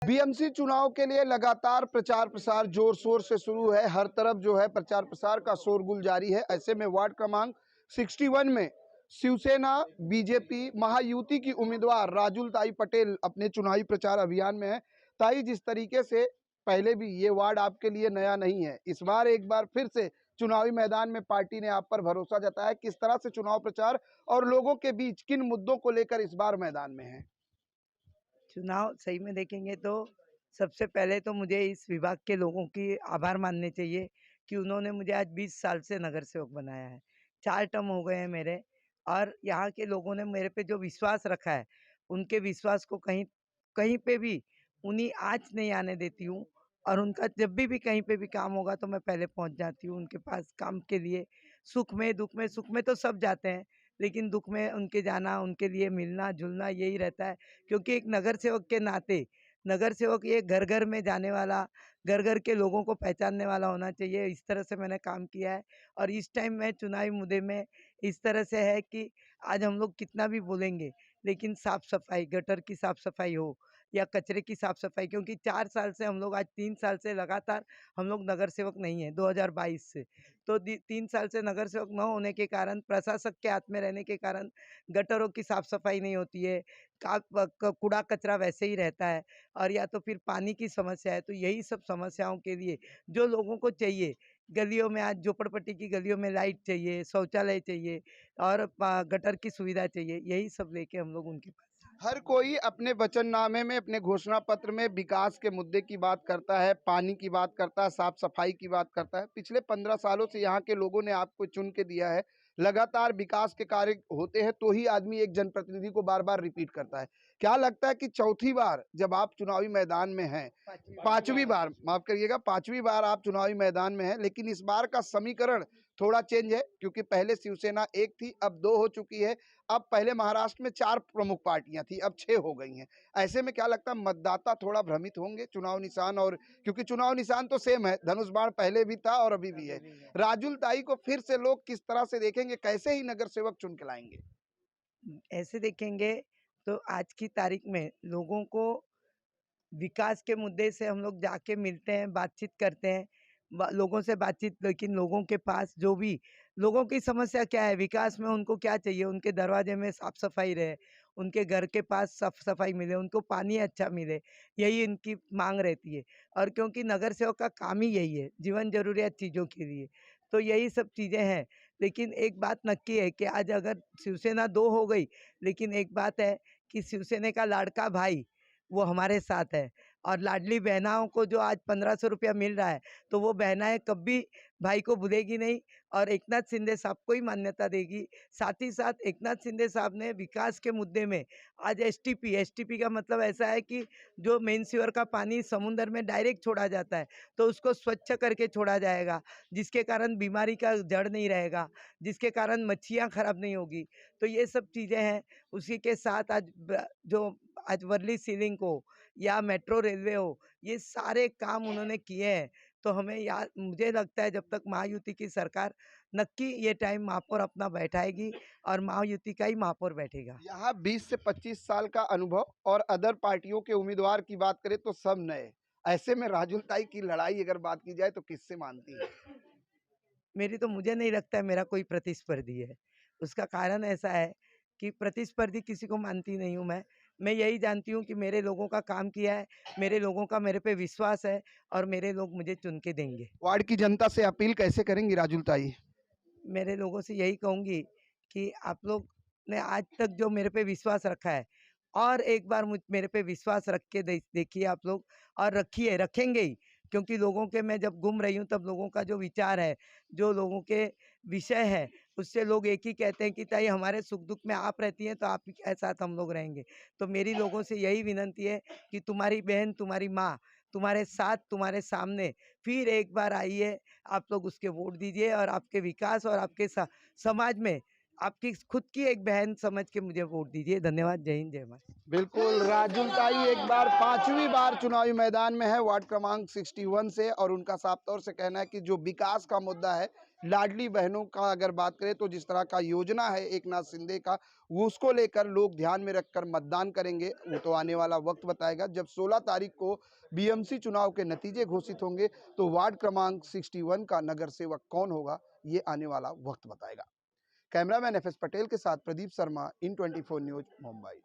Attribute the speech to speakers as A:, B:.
A: BMC चुनाव के लिए लगातार प्रचार प्रसार जोर शोर से शुरू है। हर तरफ जो है प्रचार प्रसार का शोरगुल जारी है। ऐसे में वार्ड क्रमांक 61 में शिवसेना बीजेपी महायुति की उम्मीदवार राजुल ताई पटेल अपने चुनावी प्रचार अभियान में है। ताई, जिस तरीके से पहले भी ये वार्ड आपके लिए नया नहीं है, इस बार एक बार फिर से चुनावी मैदान में पार्टी ने आप पर भरोसा जताया। किस तरह से चुनाव प्रचार और लोगों के बीच किन मुद्दों को लेकर इस बार मैदान में है?
B: चुनाव सही में देखेंगे तो सबसे पहले तो मुझे इस विभाग के लोगों की आभार मानने चाहिए कि उन्होंने मुझे आज 20 साल से नगर सेवक बनाया है। 4 टर्म हो गए हैं मेरे, और यहाँ के लोगों ने मेरे पे जो विश्वास रखा है, उनके विश्वास को कहीं कहीं पे भी उन्हीं आँच नहीं आने देती हूँ। और उनका जब भी कहीं पे भी काम होगा तो मैं पहले पहुँच जाती हूँ उनके पास काम के लिए। सुख में, दुःख में, सुख में तो सब जाते हैं, लेकिन दुःख में उनके जाना, उनके लिए मिलना-जुलना यही रहता है। क्योंकि एक नगर सेवक के नाते, नगर सेवक ये घर घर में जाने वाला, घर घर के लोगों को पहचानने वाला होना चाहिए। इस तरह से मैंने काम किया है। और इस टाइम मैं चुनावी मुद्दे में इस तरह से है कि आज हम लोग कितना भी बोलेंगे, लेकिन साफ सफाई, गटर की साफ सफाई हो या कचरे की साफ सफाई, क्योंकि 4 साल से हम लोग, आज 3 साल से लगातार हम लोग नगर सेवक नहीं है 2022 से। तो 3 साल से नगर सेवक न होने के कारण, प्रशासक के हाथ में रहने के कारण गटरों की साफ सफाई नहीं होती है। कूड़ा कचरा वैसे ही रहता है, और या तो फिर पानी की समस्या है। तो यही सब समस्याओं के लिए जो लोगों को चाहिए, गलियों में, आज झोपड़पट्टी की गलियों में लाइट चाहिए, शौचालय चाहिए और गटर की सुविधा चाहिए, यही सब लेके हम लोग उनके पास जाते हैं।
A: हर कोई अपने वचननामे में, अपने घोषणा पत्र में विकास के मुद्दे की बात करता है, पानी की बात करता है, साफ सफाई की बात करता है। पिछले 15 सालों से यहाँ के लोगों ने आपको चुन के दिया है। लगातार विकास के कार्य होते हैं तो ही आदमी एक जनप्रतिनिधि को बार बार रिपीट करता है। क्या लगता है कि चौथी बार जब आप चुनावी मैदान में हैं, पांचवी बार, माफ करिएगा, 5वीं बार आप चुनावी मैदान में हैं, लेकिन इस बार का समीकरण थोड़ा चेंज है, क्योंकि पहले शिवसेना 1 थी, अब 2 हो चुकी है। अब पहले महाराष्ट्र में 4 प्रमुख पार्टियां थी, अब 6 हो गई हैं। ऐसे में क्या लगता है मतदाता थोड़ा भ्रमित होंगे चुनाव निशान, और क्योंकि चुनाव निशान तो सेम है, धनुष बाण पहले भी था और अभी भी है। राजुल ताई को फिर से लोग किस तरह से देखेंगे, कैसे ही नगर सेवक चुन के लाएंगे?
B: ऐसे देखेंगे तो आज की तारीख में लोगों को विकास के मुद्दे से हम लोग जाके मिलते हैं, बातचीत करते हैं, लोगों से बातचीत, लेकिन लोगों के पास जो भी लोगों की समस्या क्या है, विकास में उनको क्या चाहिए, उनके दरवाजे में साफ सफाई रहे, उनके घर के पास साफ सफाई मिले, उनको पानी अच्छा मिले, यही इनकी मांग रहती है। और क्योंकि नगर सेवक का काम ही यही है, जीवन जरूरियात चीज़ों के लिए, तो यही सब चीज़ें हैं। लेकिन एक बात नक्की है कि आज अगर शिवसेना 2 हो गई, लेकिन एक बात है कि शिवसेना का लाड़का भाई वो हमारे साथ है। और लाडली बहनाओं को जो आज 1500 रुपया मिल रहा है, तो वो बहनाएं कभी भाई को भूलेगी नहीं, और एकनाथ शिंदे साहब को ही मान्यता देगी। साथ ही साथ एकनाथ शिंदे साहब ने विकास के मुद्दे में आज एसटीपी का मतलब ऐसा है कि जो मेन सीवर का पानी समुद्र में डायरेक्ट छोड़ा जाता है, तो उसको स्वच्छ करके छोड़ा जाएगा, जिसके कारण बीमारी का जड़ नहीं रहेगा, जिसके कारण मच्छियाँ खराब नहीं होगी। तो ये सब चीज़ें हैं। उसी के साथ आज वर्ली सीलिंग हो या मेट्रो रेलवे हो, ये सारे काम उन्होंने किए हैं। तो हमें याद, मुझे लगता है जब तक महायुति की सरकार, नक्की ये टाइम महापौर अपना बैठाएगी और महायुति का ही महापौर बैठेगा।
A: यहाँ 20 से 25 साल का अनुभव और अदर पार्टियों के उम्मीदवार की बात करें तो सब नए। ऐसे में राजुल ताई की लड़ाई अगर बात की जाए तो किससे मानती है?
B: मेरी तो, मुझे नहीं लगता है मेरा कोई प्रतिस्पर्धी है। उसका कारण ऐसा है कि प्रतिस्पर्धी किसी को मानती नहीं हूँ मैं। मैं यही जानती हूँ कि मेरे लोगों का काम किया है, मेरे लोगों का मेरे पे विश्वास है, और मेरे लोग मुझे चुन के देंगे।
A: वार्ड की जनता से अपील कैसे करेंगी राजुल ताई?
B: मेरे लोगों से यही कहूँगी कि आप लोग ने आज तक जो मेरे पे विश्वास रखा है, और एक बार मेरे पे विश्वास रख के देखिए आप लोग, और रखिए, रखेंगे ही। क्योंकि लोगों के, मैं जब घूम रही हूँ तब लोगों का जो विचार है, जो लोगों के विषय है, उससे लोग एक ही कहते हैं कि ताई हमारे सुख दुख में आप रहती हैं तो आप के साथ हम लोग रहेंगे। तो मेरी लोगों से यही विनंती है कि तुम्हारी बहन, तुम्हारी माँ तुम्हारे साथ, तुम्हारे सामने फिर एक बार आइए, आप लोग उसके वोट दीजिए, और आपके विकास और आपके समाज में आपकी खुद की एक बहन समझ के मुझे वोट दीजिए। धन्यवाद। जय हिंद, जय भारत।
A: बिल्कुल, राजुल ताई एक बार 5वीं बार चुनावी मैदान में है वार्ड क्रमांक 61 से, और उनका साफ तौर से कहना है कि जो विकास का मुद्दा है लाडली बहनों का अगर बात करें तो जिस तरह का योजना है एक नाथ शिंदे का, वो उसको लेकर लोग ध्यान में रखकर मतदान करेंगे। वो तो आने वाला वक्त बताएगा। जब 16 तारीख को बीएमसी चुनाव के नतीजे घोषित होंगे तो वार्ड क्रमांक 61 का नगर सेवक कौन होगा, ये आने वाला वक्त बताएगा। कैमरामैन एफएस पटेल के साथ प्रदीप शर्मा, इन 24 न्यूज, मुंबई।